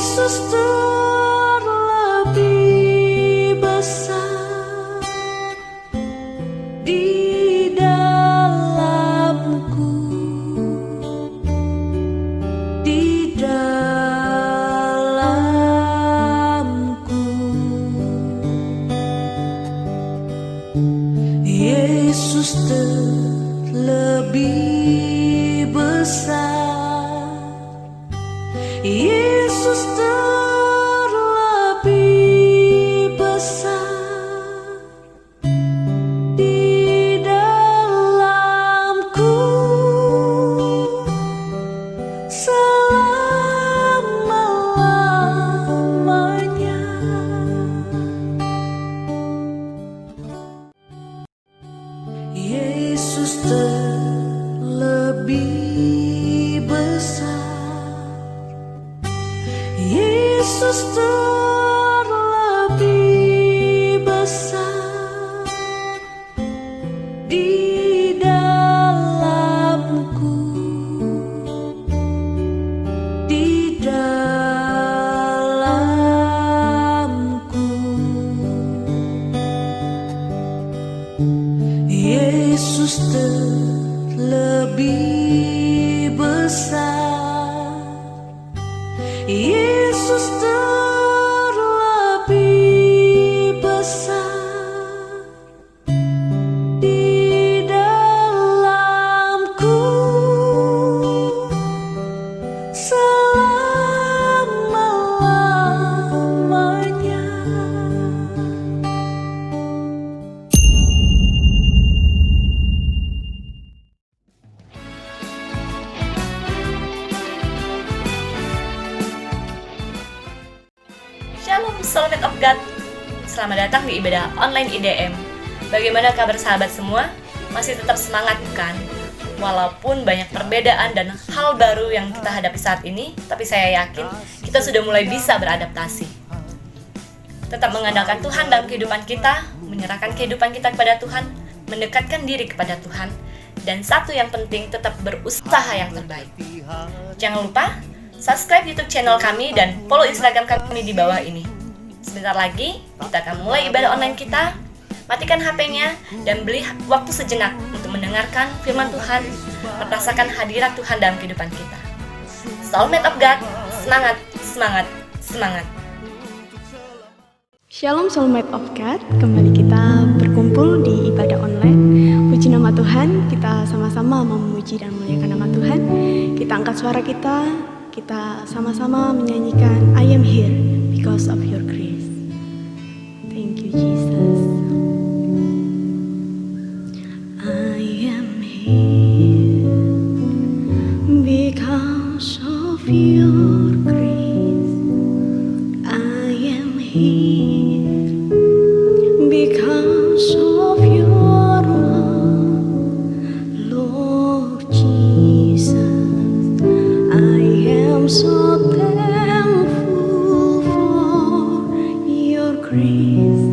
Yesus terlebih besar di dalamku, di dalamku. Yesus terlebih besar, Yesus terlebih besar di dalamku selama-lamanya. Yesus terlebih besar, Yesus terlebih besar di dalamku, di dalamku. Yesus terlebih besar, Yesus terlebih besar di dalamku selama-lamanya. Shalom Soulmate of God. Selamat datang di ibadah online IDM. Bagaimana kabar sahabat semua? Masih tetap semangat bukan? Walaupun banyak perbedaan dan hal baru yang kita hadapi saat ini, tapi saya yakin kita sudah mulai bisa beradaptasi. Tetap mengandalkan Tuhan dalam kehidupan kita, menyerahkan kehidupan kita kepada Tuhan, mendekatkan diri kepada Tuhan, dan satu yang penting, tetap berusaha yang terbaik. Jangan lupa subscribe YouTube channel kami dan follow Instagram kami di bawah ini. Sebentar lagi kita akan mulai ibadah online kita. Matikan HP-nya dan beri waktu sejenak untuk mendengarkan firman Tuhan, merasakan hadirat Tuhan dalam kehidupan kita. Soulmate of God, semangat, semangat, semangat. Shalom Soulmate of God, kembali kita berkumpul di ibadah online. Puji nama Tuhan, kita sama-sama memuji dan memuliakan nama Tuhan. Kita angkat suara kita sama-sama menyanyikan I am here because of your grace. Thank you Jesus. I am here because of your grace. I am here because of your love, Lord Jesus. I am so thankful for your grace.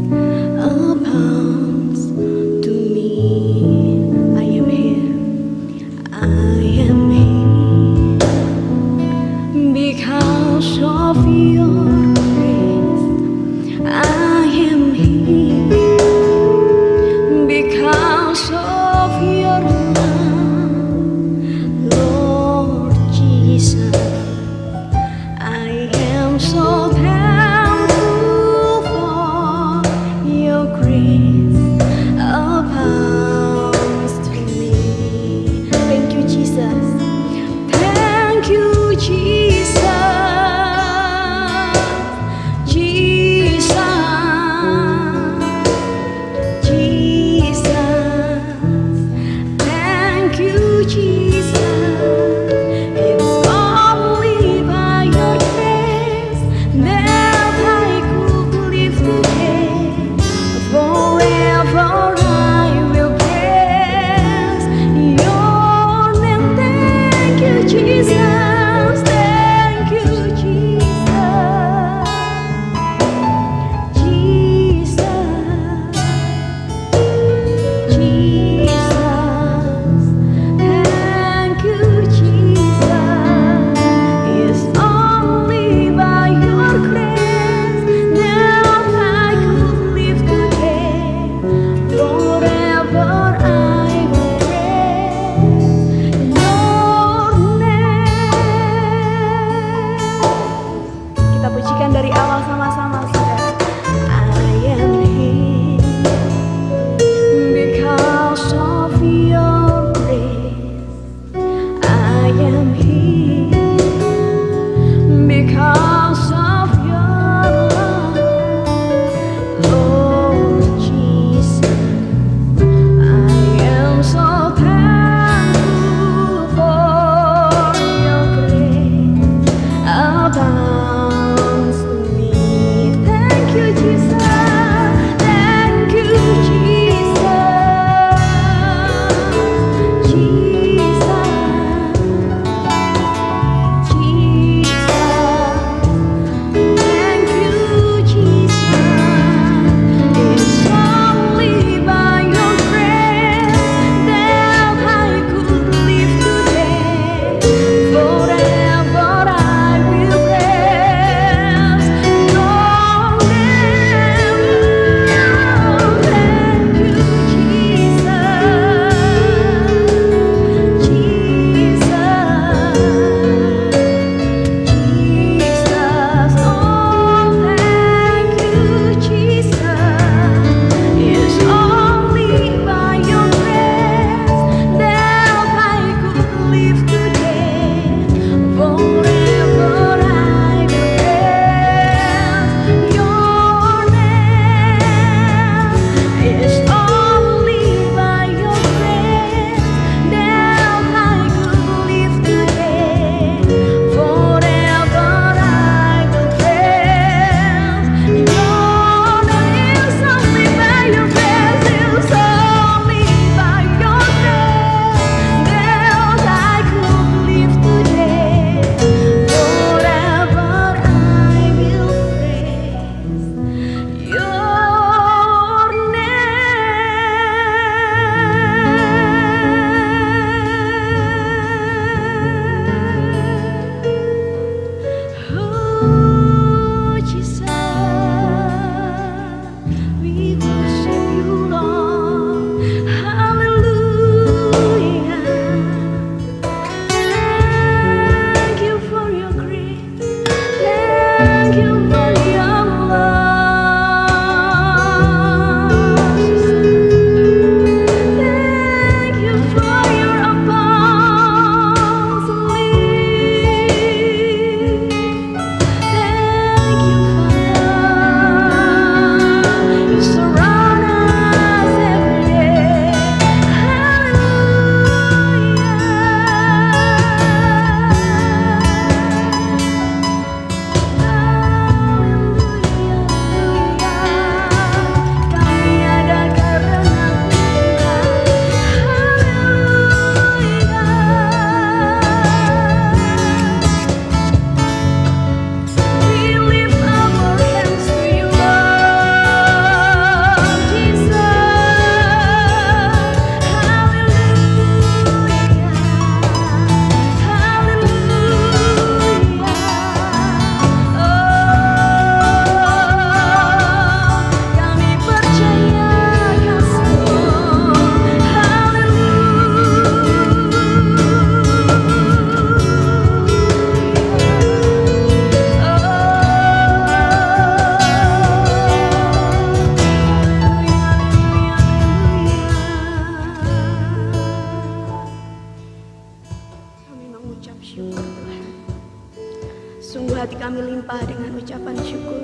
hati kami limpah dengan ucapan syukur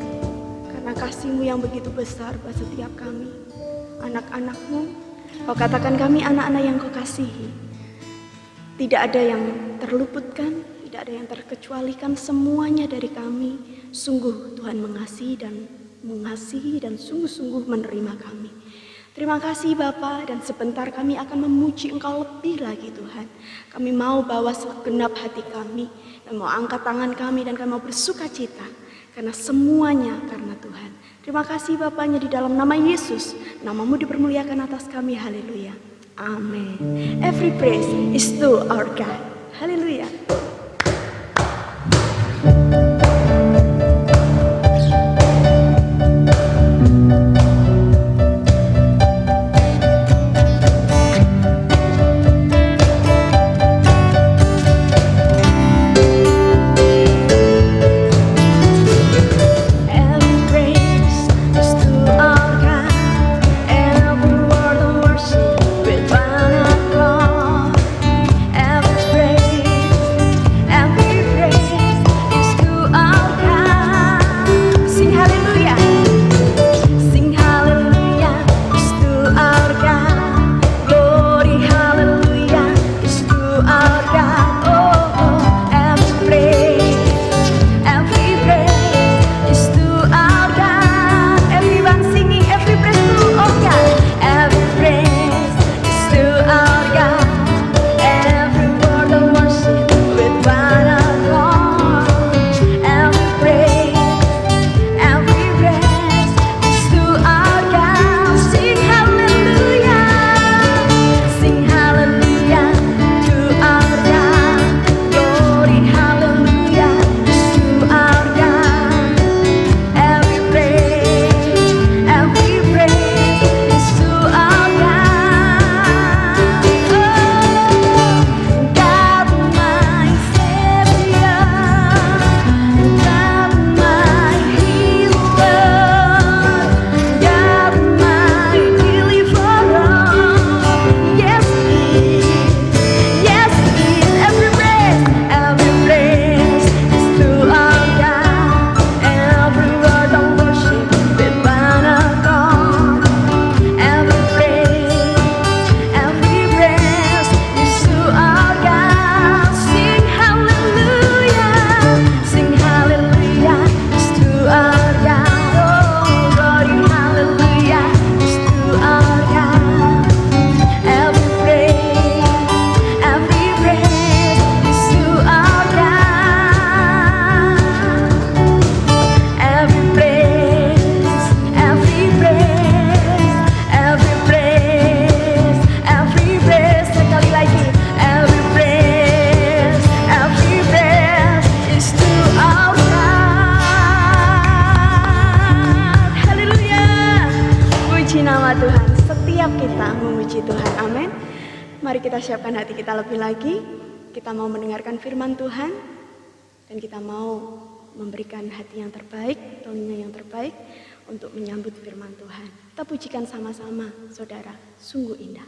karena kasih-Mu yang begitu besar buat setiap kami, anak-anak-Mu. Kau katakan kami anak-anak yang Kau kasihi. Tidak ada yang terluputkan, tidak ada yang terkecualikan, semuanya dari kami. Sungguh Tuhan mengasihi dan sungguh-sungguh menerima kami. Terima kasih Bapa, dan sebentar kami akan memuji Engkau lebih lagi Tuhan. Kami mau bawa segenap hati kami, dan mau angkat tangan kami, dan kami mau bersuka cita. Karena semuanya karena Tuhan. Terima kasih Bapaknya, di dalam nama Yesus, nama-Mu dipermuliakan atas kami. Haleluya. Amin. Every praise is to our God. Haleluya. Mari kita siapkan hati kita lebih lagi. Kita mau mendengarkan firman Tuhan, dan kita mau memberikan hati yang terbaik, telinga yang terbaik untuk menyambut firman Tuhan. Kita pujikan sama-sama, saudara. Sungguh indah.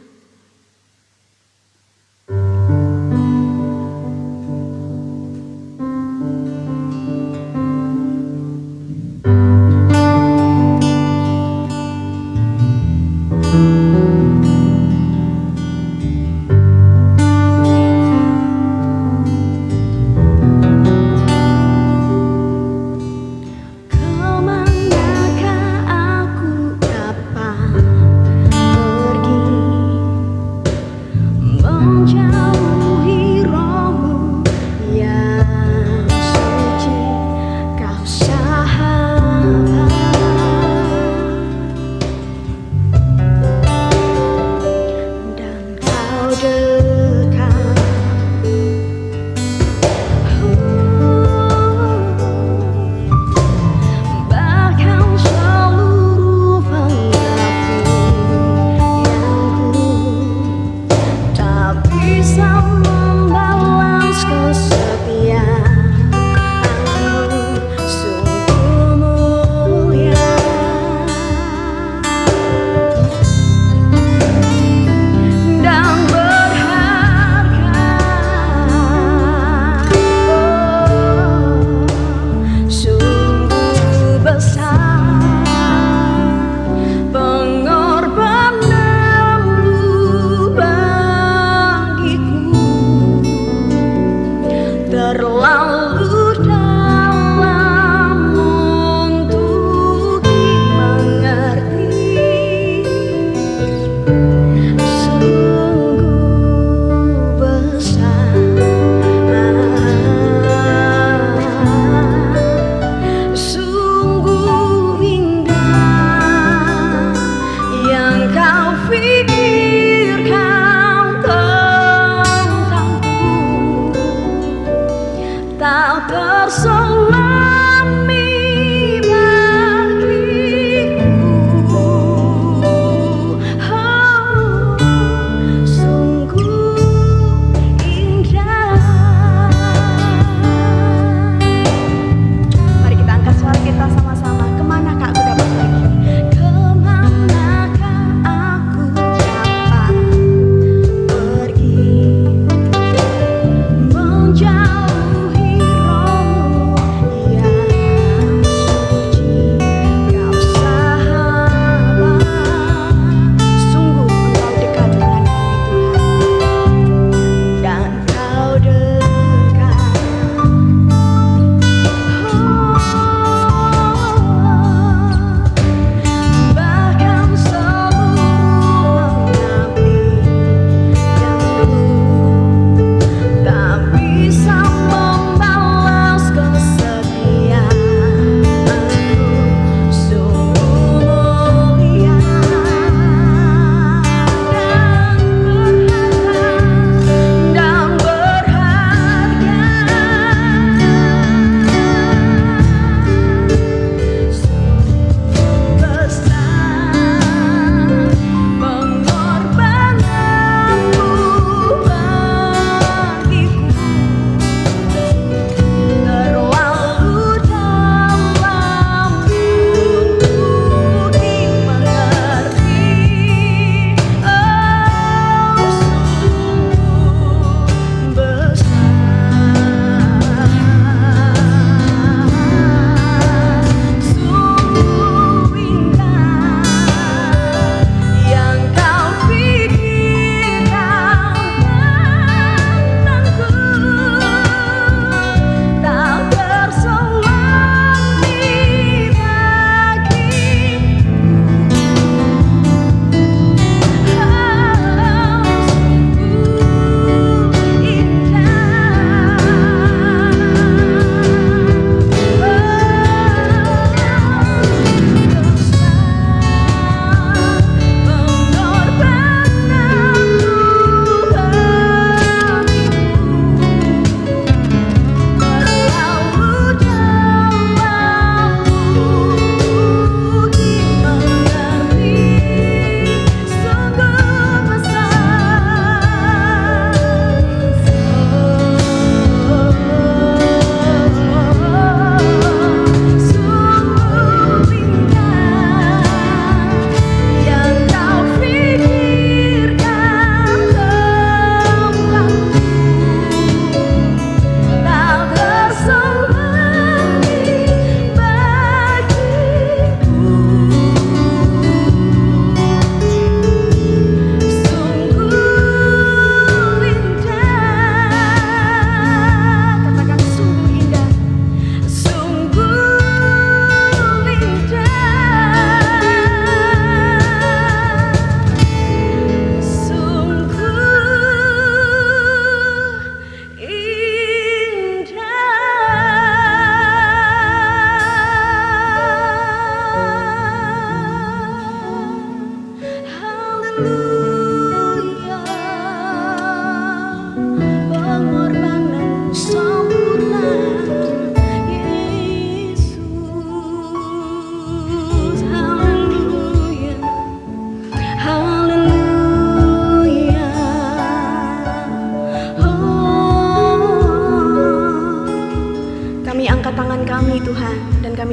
Kemanakah aku dapat pergi?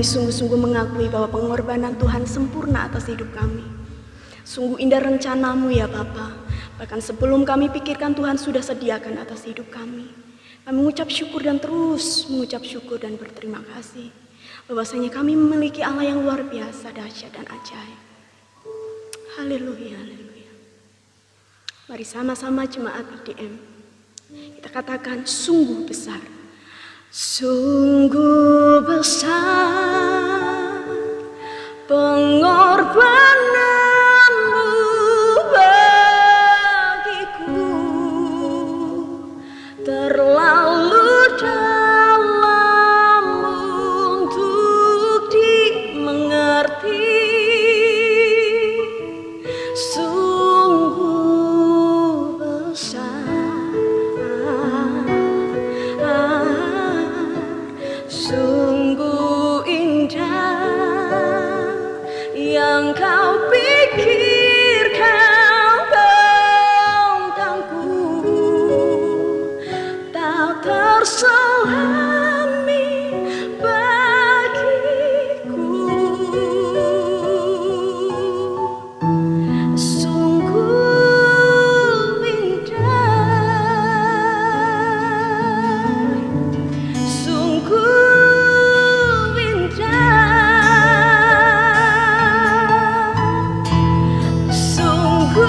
kami sungguh-sungguh mengakui bahwa pengorbanan Tuhan sempurna atas hidup kami. Sungguh indah rencana-Mu ya Bapa. Bahkan sebelum kami pikirkan, Tuhan sudah sediakan atas hidup kami. Kami mengucap syukur dan terus mengucap syukur dan berterima kasih. Bahwasanya kami memiliki Allah yang luar biasa, dahsyat dan ajaib. Haleluya, haleluya. Mari sama-sama jemaat IDM. Kita katakan sungguh besar. Sungguh besar pengorbananmu bagiku, terlalu dalam untuk dimengerti. Sungguh besar, sungguh indah yang kau pikirkan tentangku, tak terselami bagiku. Sungguh indah, sungguh indah, sungguh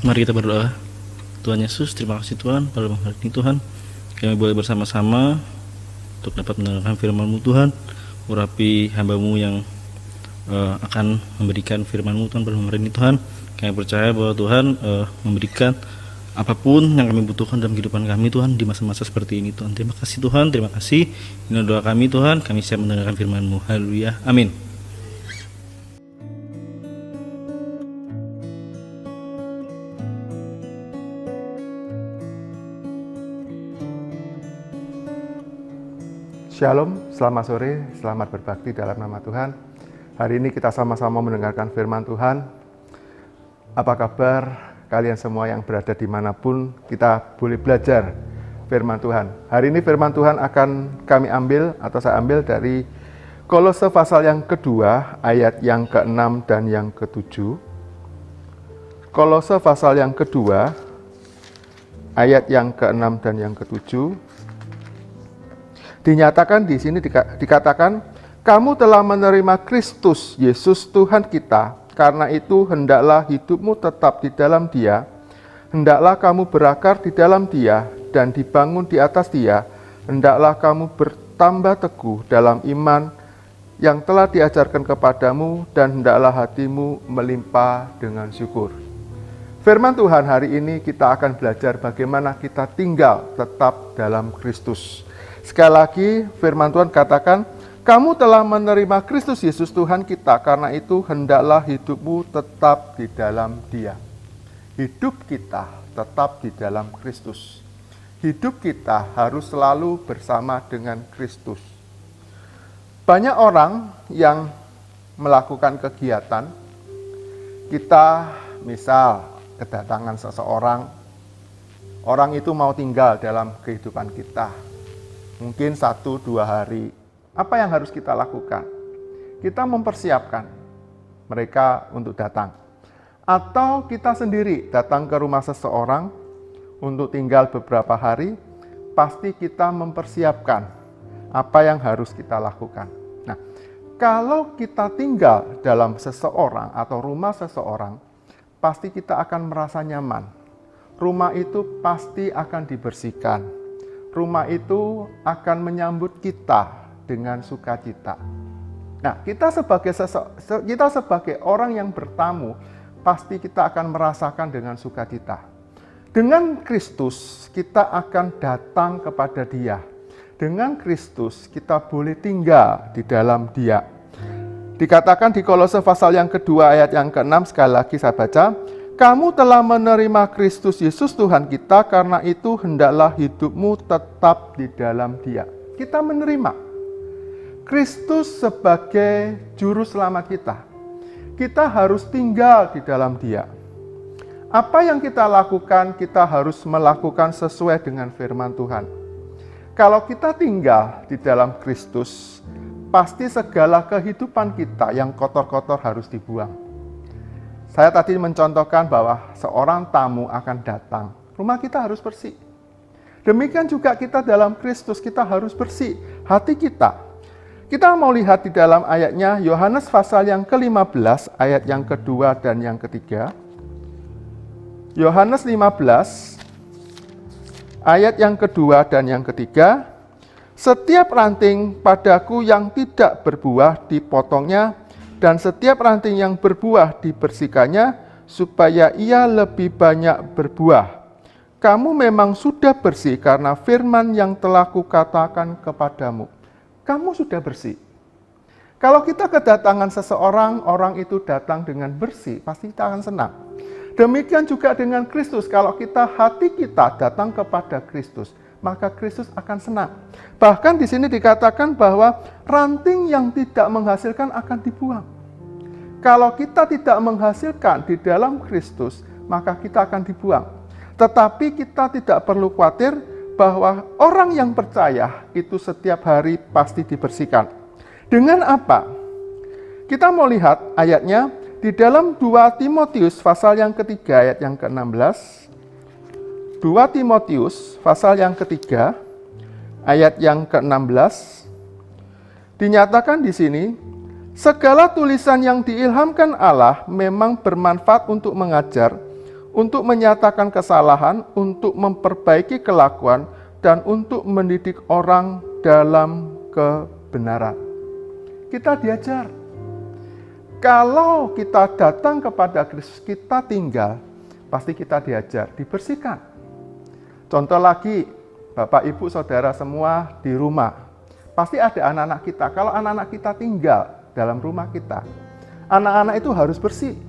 Mari kita berdoa. Tuhan Yesus, terima kasih Tuhan pada malam hari ini Tuhan. Kami boleh bersama-sama untuk dapat mendengarkan firman-Mu Tuhan. Urapi hamba-Mu yang akan memberikan firman-Mu Tuhan pada malam hari ini Tuhan. Kami percaya bahwa Tuhan memberikan apapun yang kami butuhkan dalam kehidupan kami Tuhan di masa-masa seperti ini Tuhan. Terima kasih Tuhan, terima kasih. Ini doa kami Tuhan, kami siap mendengarkan firman-Mu. Haleluya, amin. Shalom, selamat sore, selamat berbakti dalam nama Tuhan. Hari ini kita sama-sama mendengarkan firman Tuhan. Apa kabar kalian semua yang berada dimanapun kita boleh belajar firman Tuhan. Hari ini firman Tuhan akan kami ambil atau saya ambil dari Kolose pasal yang kedua, ayat yang ke-6 dan yang ke-7. Kolose pasal yang kedua, ayat yang ke-6 dan yang ke-7. Dinyatakan di sini dikatakan, kamu telah menerima Kristus Yesus Tuhan kita, karena itu hendaklah hidupmu tetap di dalam Dia, hendaklah kamu berakar di dalam Dia dan dibangun di atas Dia, hendaklah kamu bertambah teguh dalam iman yang telah diajarkan kepadamu dan hendaklah hatimu melimpah dengan syukur. Firman Tuhan hari ini kita akan belajar bagaimana kita tinggal tetap dalam Kristus. Sekali lagi firman Tuhan katakan, kamu telah menerima Kristus Yesus Tuhan kita, karena itu hendaklah hidupmu tetap di dalam Dia. Hidup kita tetap di dalam Kristus. Hidup kita harus selalu bersama dengan Kristus. Banyak orang yang melakukan kegiatan, kita misal kedatangan seseorang, orang itu mau tinggal dalam kehidupan kita. Mungkin 1-2 hari. Apa yang harus kita lakukan? Kita mempersiapkan mereka untuk datang. Atau kita sendiri datang ke rumah seseorang untuk tinggal beberapa hari, pasti kita mempersiapkan apa yang harus kita lakukan. Nah, kalau kita tinggal dalam seseorang atau rumah seseorang, pasti kita akan merasa nyaman. Rumah itu pasti akan dibersihkan. Rumah itu akan menyambut kita dengan sukacita. Nah, kita sebagai orang yang bertamu, pasti kita akan merasakan dengan sukacita. Dengan Kristus, kita akan datang kepada Dia. Dengan Kristus, kita boleh tinggal di dalam Dia. Dikatakan di Kolose pasal yang kedua ayat yang ke-6, sekali lagi saya baca, kamu telah menerima Kristus Yesus Tuhan kita, karena itu hendaklah hidupmu tetap di dalam Dia. Kita menerima. Kristus sebagai juru selamat kita. Kita harus tinggal di dalam Dia. Apa yang kita lakukan, kita harus melakukan sesuai dengan firman Tuhan. Kalau kita tinggal di dalam Kristus, pasti segala kehidupan kita yang kotor-kotor harus dibuang. Saya tadi mencontohkan bahwa seorang tamu akan datang. Rumah kita harus bersih. Demikian juga kita dalam Kristus, kita harus bersih hati kita. Kita mau lihat di dalam ayatnya, Yohanes pasal yang ke-15, ayat yang kedua dan yang ketiga. Yohanes 15, ayat yang kedua dan yang ketiga. Setiap ranting padaku yang tidak berbuah dipotongnya, dan setiap ranting yang berbuah dibersihkannya, supaya ia lebih banyak berbuah. Kamu memang sudah bersih karena firman yang telah kukatakan kepadamu. Kamu sudah bersih. Kalau kita kedatangan seseorang, orang itu datang dengan bersih, pasti kita akan senang. Demikian juga dengan Kristus, kalau hati kita datang kepada Kristus, maka Kristus akan senang. Bahkan di sini dikatakan bahwa ranting yang tidak menghasilkan akan dibuang. Kalau kita tidak menghasilkan di dalam Kristus, maka kita akan dibuang. Tetapi kita tidak perlu khawatir bahwa orang yang percaya itu setiap hari pasti dibersihkan. Dengan apa? Kita mau lihat ayatnya di dalam 2 Timotius pasal yang ketiga ayat yang ke-16. 2 Timotius pasal yang ketiga ayat yang ke-16. Dinyatakan di sini, segala tulisan yang diilhamkan Allah memang bermanfaat untuk mengajar, untuk menyatakan kesalahan, untuk memperbaiki kelakuan, dan untuk mendidik orang dalam kebenaran. Kita diajar. Kalau kita datang kepada Kristus, kita tinggal, pasti kita diajar, dibersihkan. Contoh lagi, Bapak, Ibu, Saudara semua di rumah. Pasti ada anak-anak kita. Kalau anak-anak kita tinggal dalam rumah kita, anak-anak itu harus bersih.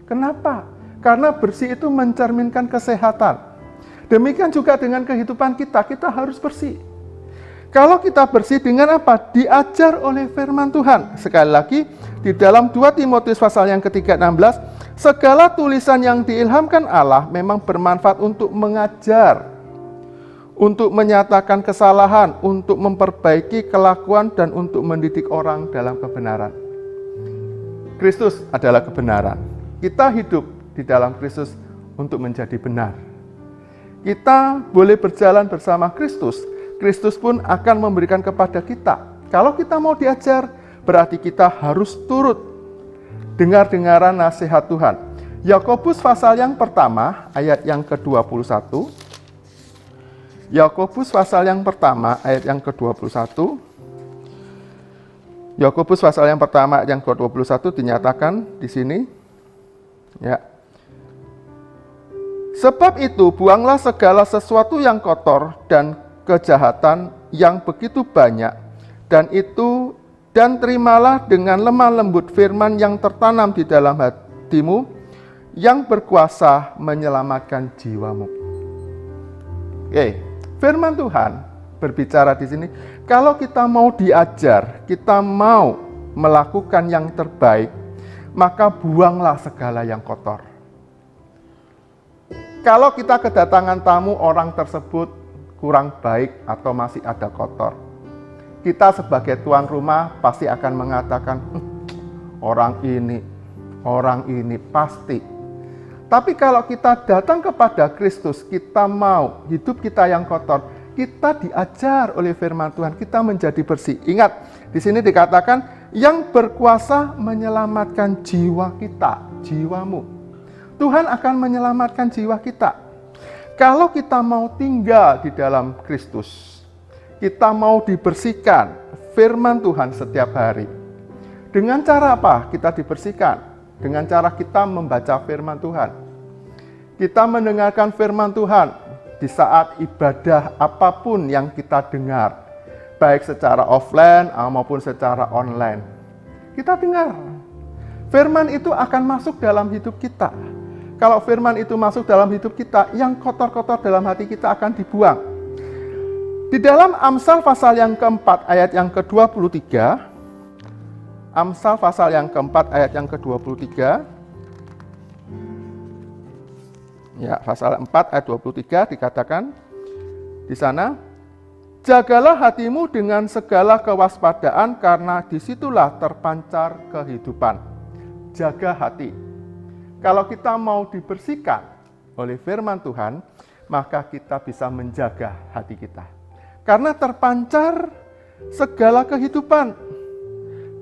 Kenapa? Karena bersih itu mencerminkan kesehatan. Demikian juga dengan kehidupan kita, kita harus bersih. Kalau kita bersih dengan apa? Diajar oleh firman Tuhan. Sekali lagi, di dalam 2 Timotius pasal yang ketiga 16, segala tulisan yang diilhamkan Allah memang bermanfaat untuk mengajar, untuk menyatakan kesalahan, untuk memperbaiki kelakuan, dan untuk mendidik orang dalam kebenaran. Kristus adalah kebenaran. Kita hidup di dalam Kristus untuk menjadi benar. Kita boleh berjalan bersama Kristus. Kristus pun akan memberikan kepada kita. Kalau kita mau diajar, berarti kita harus turut dengar-dengaran nasihat Tuhan. Yakobus pasal yang pertama, ayat yang ke-21. Yakobus pasal yang pertama, ayat yang ke-21. Yakobus pasal yang pertama, ayat yang ke-21 dinyatakan di sini. Ya. Sebab itu, buanglah segala sesuatu yang kotor dan kejahatan yang begitu banyak, dan terimalah dengan lemah lembut firman yang tertanam di dalam hatimu, yang berkuasa menyelamatkan jiwamu. Oke, firman Tuhan berbicara di sini, kalau kita mau diajar, kita mau melakukan yang terbaik, maka buanglah segala yang kotor. Kalau kita kedatangan tamu, orang tersebut kurang baik atau masih ada kotor, kita sebagai tuan rumah pasti akan mengatakan, orang ini pasti. Tapi kalau kita datang kepada Kristus, kita mau hidup kita yang kotor, kita diajar oleh firman Tuhan, kita menjadi bersih. Ingat, di sini dikatakan yang berkuasa menyelamatkan jiwa kita, jiwamu. Tuhan akan menyelamatkan jiwa kita. Kalau kita mau tinggal di dalam Kristus, kita mau dibersihkan firman Tuhan setiap hari. Dengan cara apa kita dibersihkan? Dengan cara kita membaca firman Tuhan. Kita mendengarkan firman Tuhan di saat ibadah apapun yang kita dengar, baik secara offline maupun secara online. Kita dengar. Firman itu akan masuk dalam hidup kita. Kalau firman itu masuk dalam hidup kita, yang kotor-kotor dalam hati kita akan dibuang. Di dalam Amsal pasal yang keempat ayat yang ke-23, Amsal pasal yang keempat ayat yang ke-23, ya, pasal 4 ayat 23 dikatakan di sana, jagalah hatimu dengan segala kewaspadaan karena disitulah terpancar kehidupan. Jaga hati. Kalau kita mau dibersihkan oleh firman Tuhan, maka kita bisa menjaga hati kita. Karena terpancar segala kehidupan.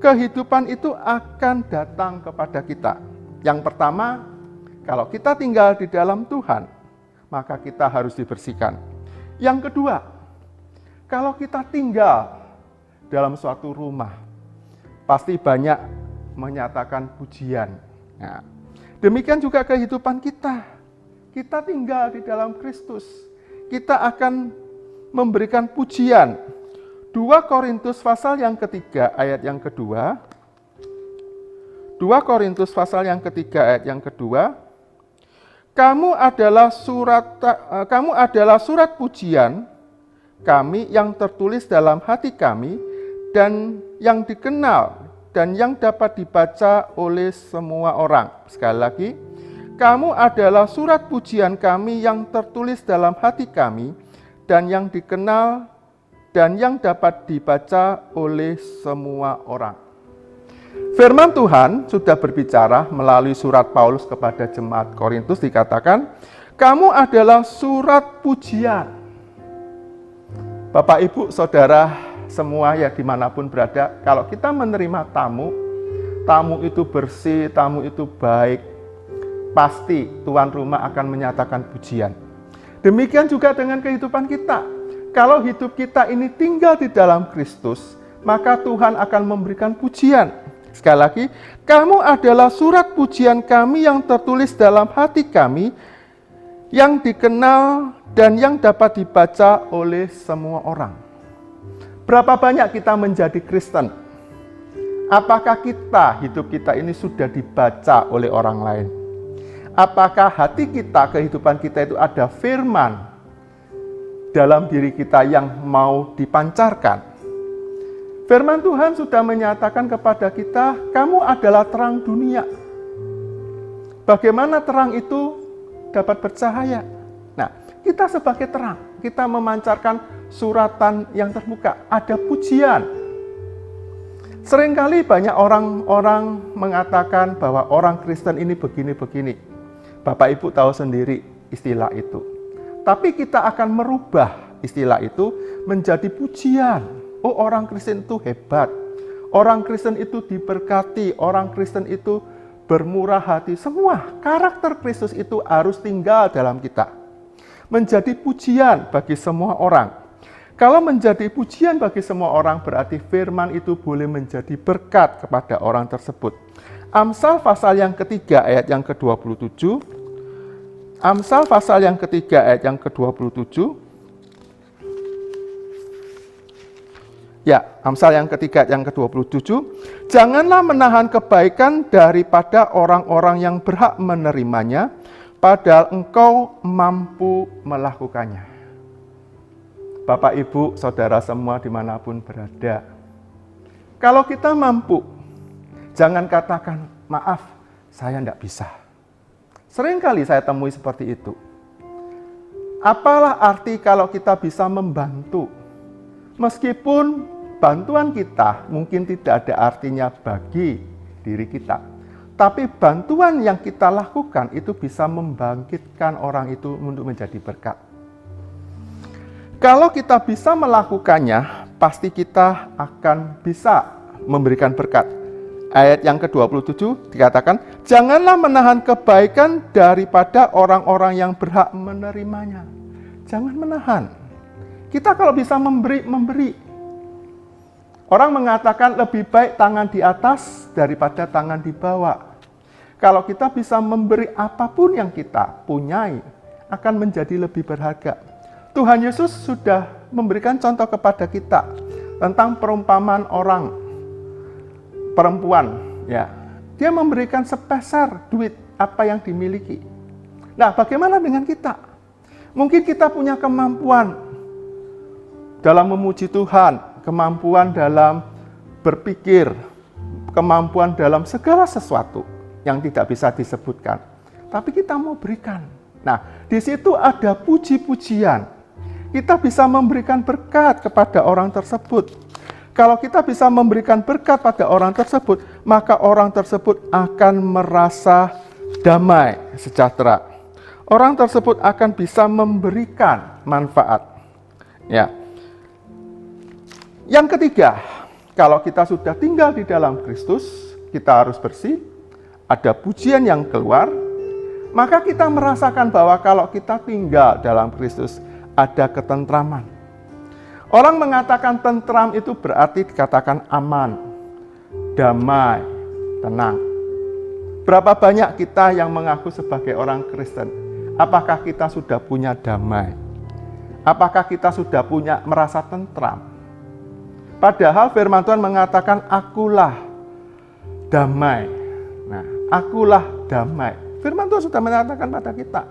Kehidupan itu akan datang kepada kita. Yang pertama, kalau kita tinggal di dalam Tuhan, maka kita harus dibersihkan. Yang kedua, kalau kita tinggal dalam suatu rumah, pasti banyak menyatakan pujian. Nah, demikian juga kehidupan kita. Kita tinggal di dalam Kristus. Kita akan memberikan pujian. 2 Korintus pasal yang ketiga ayat yang kedua. 2 Korintus pasal yang ketiga ayat yang kedua. Kamu adalah surat pujian kami yang tertulis dalam hati kami dan yang dikenal dan yang dapat dibaca oleh semua orang. Sekali lagi, kamu adalah surat pujian kami yang tertulis dalam hati kami dan yang dikenal dan yang dapat dibaca oleh semua orang. Firman Tuhan sudah berbicara melalui surat Paulus kepada jemaat Korintus, dikatakan, kamu adalah surat pujian. Bapak, Ibu, Saudara, semua ya dimanapun berada, kalau kita menerima tamu itu bersih, tamu itu baik, pasti tuan rumah akan menyatakan pujian. Demikian juga dengan kehidupan kita. Kalau hidup kita ini tinggal di dalam Kristus, maka Tuhan akan memberikan pujian. Sekali lagi, kamu adalah surat pujian kami yang tertulis dalam hati kami, yang dikenal dan yang dapat dibaca oleh semua orang. Berapa banyak kita menjadi Kristen? Apakah hidup kita ini sudah dibaca oleh orang lain? Apakah hati kita, kehidupan kita itu ada firman dalam diri kita yang mau dipancarkan? Firman Tuhan sudah menyatakan kepada kita, kamu adalah terang dunia. Bagaimana terang itu dapat bercahaya? Nah, kita sebagai terang, kita memancarkan suratan yang terbuka, ada pujian. Seringkali banyak orang mengatakan bahwa orang Kristen ini begini-begini. Bapak Ibu tahu sendiri istilah itu. Tapi kita akan merubah istilah itu menjadi pujian. Oh, orang Kristen itu hebat. Orang Kristen itu diberkati. Orang Kristen itu bermurah hati. Semua karakter Kristus itu harus tinggal dalam kita. Menjadi pujian bagi semua orang. Kalau menjadi pujian bagi semua orang, berarti firman itu boleh menjadi berkat kepada orang tersebut. Amsal pasal yang ketiga ayat yang ke-27. Amsal pasal yang ketiga ayat yang ke-27. Ya, Amsal yang ketiga ayat yang ke-27. Janganlah menahan kebaikan daripada orang-orang yang berhak menerimanya, padahal engkau mampu melakukannya. Bapak, Ibu, Saudara semua dimanapun berada. Kalau kita mampu, jangan katakan, maaf, saya tidak bisa. Seringkali saya temui seperti itu. Apalah arti kalau kita bisa membantu? Meskipun bantuan kita mungkin tidak ada artinya bagi diri kita. Tapi bantuan yang kita lakukan itu bisa membangkitkan orang itu untuk menjadi berkat. Kalau kita bisa melakukannya, pasti kita akan bisa memberikan berkat. Ayat yang ke-27 dikatakan, janganlah menahan kebaikan daripada orang-orang yang berhak menerimanya. Jangan menahan. Kita kalau bisa memberi. Orang mengatakan lebih baik tangan di atas daripada tangan di bawah. Kalau kita bisa memberi apapun yang kita punyai, akan menjadi lebih berharga. Tuhan Yesus sudah memberikan contoh kepada kita tentang perumpamaan perempuan, ya. Dia memberikan sepeser duit apa yang dimiliki. Nah, bagaimana dengan kita? Mungkin kita punya kemampuan dalam memuji Tuhan, kemampuan dalam berpikir, kemampuan dalam segala sesuatu yang tidak bisa disebutkan. Tapi kita mau berikan. Nah, di situ ada puji-pujian. Kita bisa memberikan berkat kepada orang tersebut. Kalau kita bisa memberikan berkat pada orang tersebut, maka orang tersebut akan merasa damai, sejahtera. Orang tersebut akan bisa memberikan manfaat. Ya. Yang ketiga, kalau kita sudah tinggal di dalam Kristus, kita harus bersih, ada pujian yang keluar, maka kita merasakan bahwa kalau kita tinggal dalam Kristus, ada ketentraman. Orang mengatakan tentram itu berarti dikatakan aman, damai, tenang. Berapa banyak kita yang mengaku sebagai orang Kristen? Apakah kita sudah punya damai? Apakah kita sudah merasa tentram? Padahal firman Tuhan mengatakan, akulah damai. Nah, akulah damai. Firman Tuhan sudah menyatakan pada kita,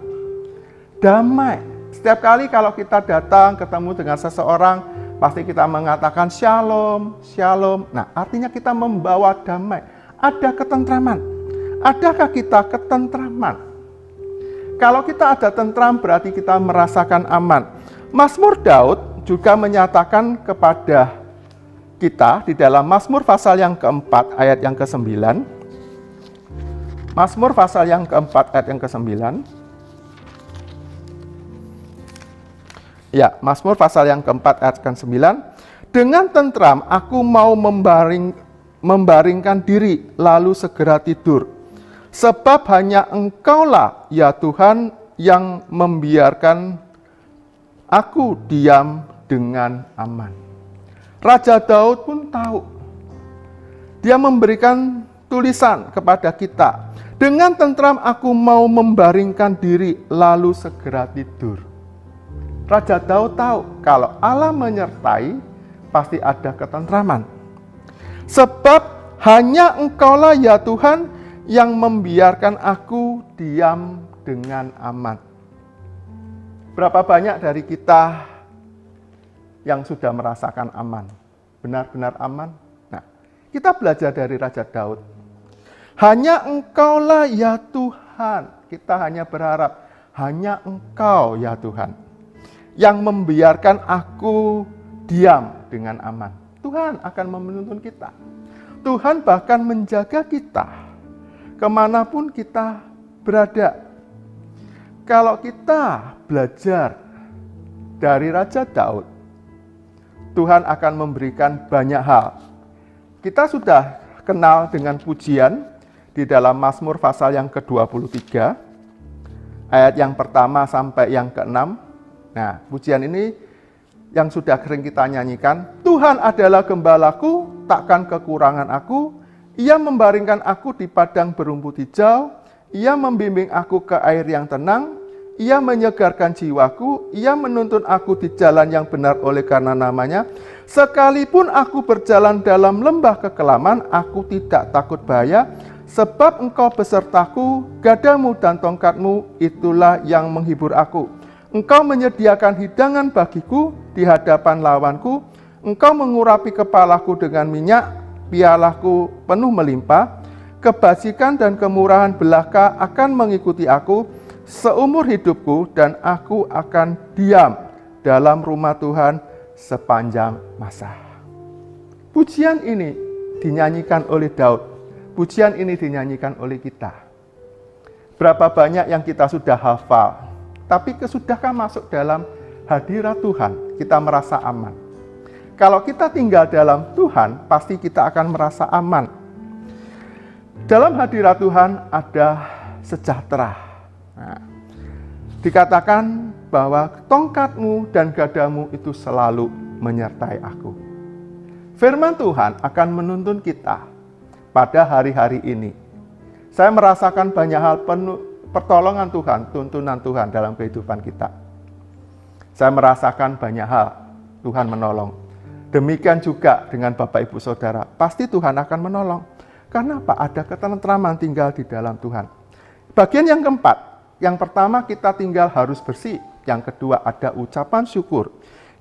damai. Setiap kali kalau kita datang ketemu dengan seseorang, pasti kita mengatakan shalom, shalom. Nah, artinya kita membawa damai. Ada ketentraman. Adakah kita ketentraman? Kalau kita ada tentram, berarti kita merasakan aman. Mazmur Daud juga menyatakan kepada kita di dalam Mazmur pasal yang keempat, ayat yang ke-9. Mazmur pasal yang keempat, ayat yang ke-9. Ya, Mazmur pasal yang keempat, ayat ke-9. Dengan tentram aku mau membaringkan diri, lalu segera tidur. Sebab hanya Engkaulah, ya Tuhan, yang membiarkan aku diam dengan aman. Raja Daud pun tahu. Dia memberikan tulisan kepada kita. Dengan tentram aku mau membaringkan diri, lalu segera tidur. Raja Daud tahu kalau Allah menyertai, pasti ada ketentraman. Sebab hanya Engkaulah, ya Tuhan, yang membiarkan aku diam dengan aman. Berapa banyak dari kita yang sudah merasakan aman? Benar-benar aman? Nah, kita belajar dari Raja Daud. Hanya Engkaulah, ya Tuhan. Kita hanya berharap, hanya Engkau, ya Tuhan, yang membiarkan aku diam dengan aman. Tuhan akan menuntun kita. Tuhan bahkan menjaga kita kemanapun kita berada. Kalau kita belajar dari Raja Daud, Tuhan akan memberikan banyak hal. Kita sudah kenal dengan pujian di dalam Mazmur pasal yang ke-23, ayat yang pertama sampai yang ke-6. Nah, pujian ini yang sudah sering kita nyanyikan, Tuhan adalah gembalaku, takkan kekurangan aku. Ia membaringkan aku di padang berumput hijau, Ia membimbing aku ke air yang tenang, Ia menyegarkan jiwaku, Ia menuntun aku di jalan yang benar oleh karena namanya. Sekalipun aku berjalan dalam lembah kekelaman, aku tidak takut bahaya, sebab Engkau besertaku, gadamu dan tongkatmu, itulah yang menghibur aku. Engkau menyediakan hidangan bagiku di hadapan lawanku, Engkau mengurapi kepalaku dengan minyak, pialaku penuh melimpah, kebajikan dan kemurahan belaka akan mengikuti aku seumur hidupku, dan aku akan diam dalam rumah Tuhan sepanjang masa. Pujian ini dinyanyikan oleh Daud, pujian ini dinyanyikan oleh kita. Berapa banyak yang kita sudah hafal, tapi sudahkah masuk dalam hadirat Tuhan, kita merasa aman. Kalau kita tinggal dalam Tuhan, pasti kita akan merasa aman. Dalam hadirat Tuhan ada sejahtera. Nah, dikatakan bahwa tongkatmu dan gadamu itu selalu menyertai aku. Firman Tuhan akan menuntun kita pada hari-hari ini. Saya merasakan banyak hal pertolongan Tuhan, tuntunan Tuhan dalam kehidupan kita. Saya merasakan banyak hal Tuhan menolong. Demikian juga dengan Bapak Ibu Saudara, pasti Tuhan akan menolong. Karena apa? Ada ketentraman tinggal di dalam Tuhan. Bagian yang keempat, yang pertama kita tinggal harus bersih. Yang kedua ada ucapan syukur.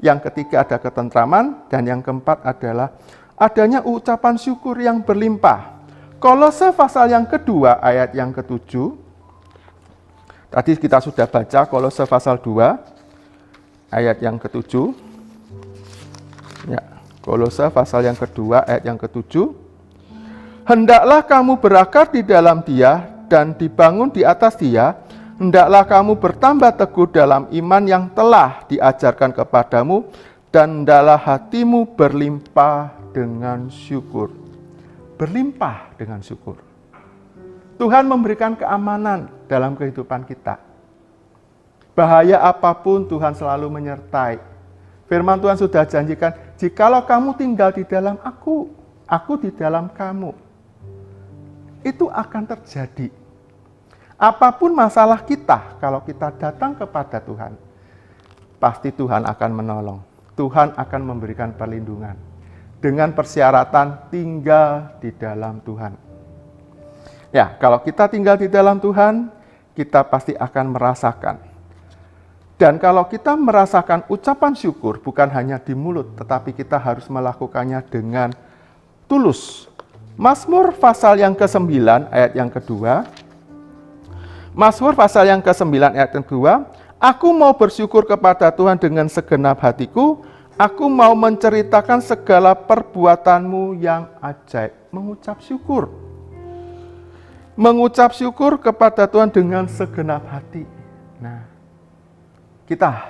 yang ketiga ada ketentraman, dan yang keempat adalah adanya ucapan syukur yang berlimpah. Kolose pasal yang kedua ayat yang ke-7. Tadi kita sudah baca Kolose pasal 2 ayat yang ke-7. Ya, Kolose pasal yang kedua ayat yang ke-7. Hendaklah kamu berakar di dalam Dia dan dibangun di atas Dia. Hendaklah kamu bertambah teguh dalam iman yang telah diajarkan kepadamu, dan hendaklah hatimu berlimpah dengan syukur. Berlimpah dengan syukur. Tuhan memberikan keamanan dalam kehidupan kita. Bahaya apapun Tuhan selalu menyertai. Firman Tuhan sudah janjikan, jikalau kamu tinggal di dalam aku di dalam kamu. Itu akan terjadi. Apapun masalah kita, kalau kita datang kepada Tuhan, pasti Tuhan akan menolong. Tuhan akan memberikan perlindungan. Dengan persyaratan tinggal di dalam Tuhan. Ya, kalau kita tinggal di dalam Tuhan, kita pasti akan merasakan. Dan kalau kita merasakan ucapan syukur, bukan hanya di mulut, tetapi kita harus melakukannya dengan tulus. Mazmur pasal yang ke-9 ayat yang kedua. Mazmur pasal yang ke-9 ayat yang kedua. Aku mau bersyukur kepada Tuhan dengan segenap hatiku. Aku mau menceritakan segala perbuatanmu yang ajaib. Mengucap syukur. Mengucap syukur kepada Tuhan dengan segenap hati. Nah, kita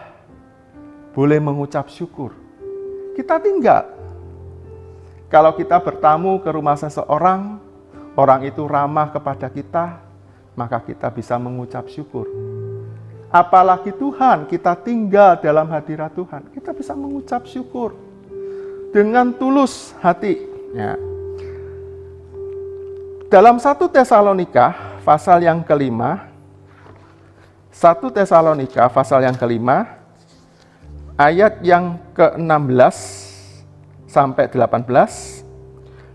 boleh mengucap syukur. Kita tinggal. Kalau kita bertamu ke rumah seseorang, orang itu ramah kepada kita, maka kita bisa mengucap syukur. Apalagi Tuhan, kita tinggal dalam hadirat Tuhan, kita bisa mengucap syukur dengan tulus hati. Ya. Dalam 1 Tesalonika pasal yang ke-5, 1 Tesalonika pasal yang ke-5, ayat yang ke-16 sampai 18.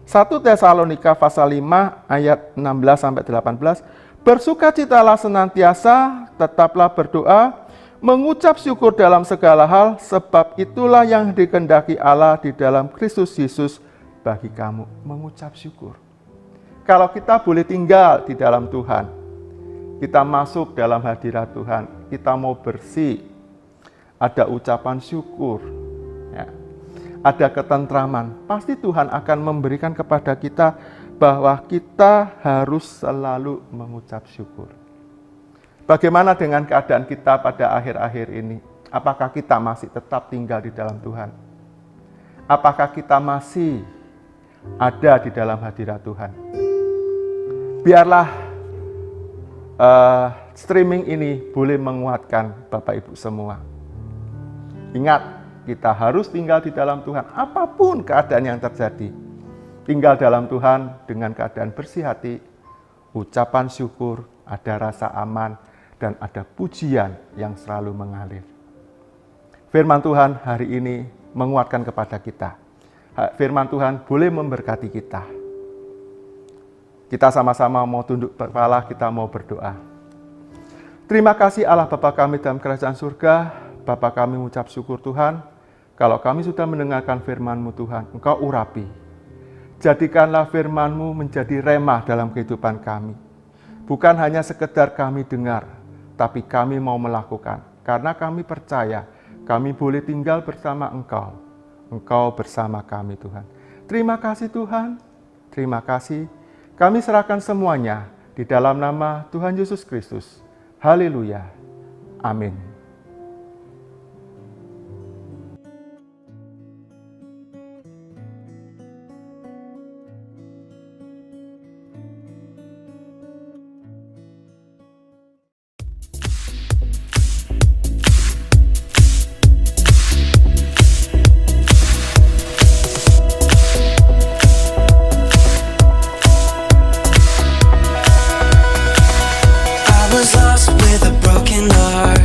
1 Tesalonika pasal 5 ayat 16 sampai 18. Bersukacitalah senantiasa, tetaplah berdoa, mengucap syukur dalam segala hal, sebab itulah yang dikehendaki Allah di dalam Kristus Yesus bagi kamu. Mengucap syukur. Kalau kita boleh tinggal di dalam Tuhan, kita masuk dalam hadirat Tuhan, kita mau bersih, ada ucapan syukur, ya, ada ketentraman, pasti Tuhan akan memberikan kepada kita bahwa kita harus selalu mengucap syukur. Bagaimana dengan keadaan kita pada akhir-akhir ini? Apakah kita masih tetap tinggal di dalam Tuhan? Apakah kita masih ada di dalam hadirat Tuhan? Biarlah streaming ini boleh menguatkan Bapak Ibu semua. Ingat, kita harus tinggal di dalam Tuhan, apapun keadaan yang terjadi. Tinggal dalam Tuhan dengan keadaan bersih hati, ucapan syukur, ada rasa aman, dan ada pujian yang selalu mengalir. Firman Tuhan hari ini menguatkan kepada kita. Firman Tuhan boleh memberkati kita. Kita sama-sama mau tunduk kepala, kita mau berdoa. Terima kasih Allah Bapa kami dalam kerajaan surga. Bapa kami mengucap syukur Tuhan. Kalau kami sudah mendengarkan firman-Mu Tuhan, Engkau urapi. Jadikanlah firman-Mu menjadi remah dalam kehidupan kami. Bukan hanya sekedar kami dengar, tapi kami mau melakukan. Karena kami percaya, kami boleh tinggal bersama Engkau. Engkau bersama kami Tuhan. Terima kasih Tuhan, terima kasih. Kami serahkan semuanya di dalam nama Tuhan Yesus Kristus. Haleluya. Amin. Was lost with a broken heart.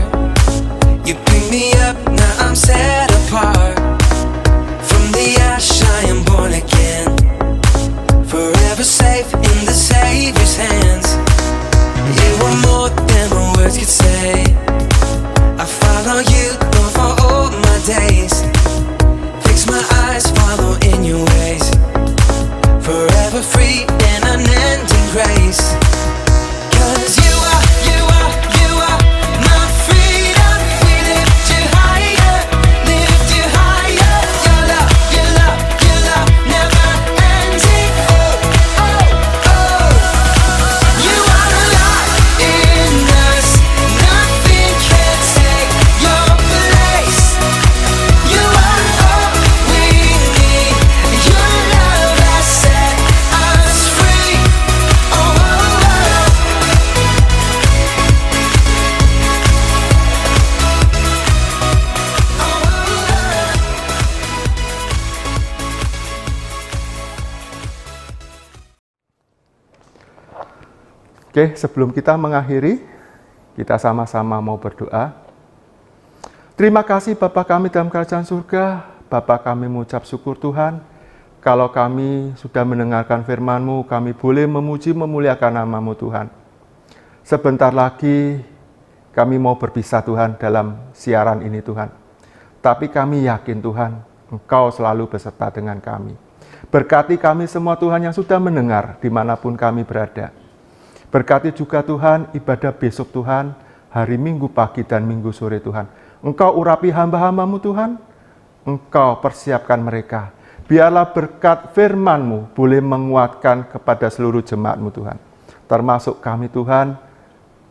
Oke, sebelum kita mengakhiri, kita sama-sama mau berdoa. Terima kasih Bapa kami dalam kerajaan surga. Bapa kami mengucap syukur Tuhan. Kalau kami sudah mendengarkan firman-Mu, kami boleh memuji memuliakan nama-Mu Tuhan. Sebentar lagi kami mau berpisah Tuhan dalam siaran ini Tuhan. Tapi kami yakin Tuhan, Engkau selalu beserta dengan kami. Berkati kami semua Tuhan yang sudah mendengar dimanapun kami berada. Berkati juga Tuhan ibadah besok Tuhan, hari Minggu pagi dan Minggu sore Tuhan. Engkau urapi hamba-hamba-Mu Tuhan, Engkau persiapkan mereka. Biarlah berkat firman-Mu boleh menguatkan kepada seluruh jemaat-Mu Tuhan. Termasuk kami Tuhan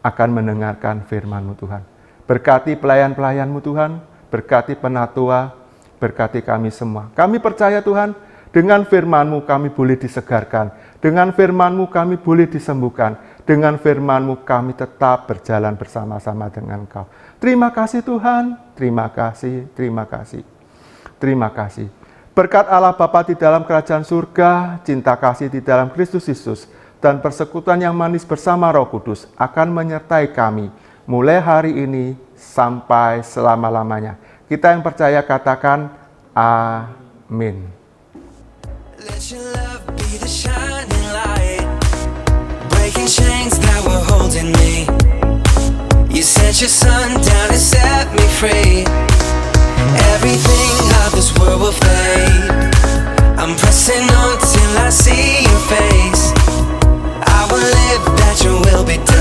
akan mendengarkan firman-Mu Tuhan. Berkati pelayan-pelayan-Mu Tuhan, berkati penatua, berkati kami semua. Kami percaya Tuhan, dengan firman-Mu kami boleh disegarkan. Dengan firman-Mu kami boleh disembuhkan. Dengan firman-Mu kami tetap berjalan bersama-sama dengan Engkau. Terima kasih Tuhan, terima kasih, terima kasih. Terima kasih. Berkat Allah Bapa di dalam kerajaan surga, cinta kasih di dalam Kristus Yesus, dan persekutuan yang manis bersama Roh Kudus akan menyertai kami mulai hari ini sampai selama-lamanya. Kita yang percaya katakan amin. Let your love be the shining light, breaking chains that were holding me. You sent your son down to set me free. Everything of this world will fade. I'm pressing on till I see your face. I will live that your will be done.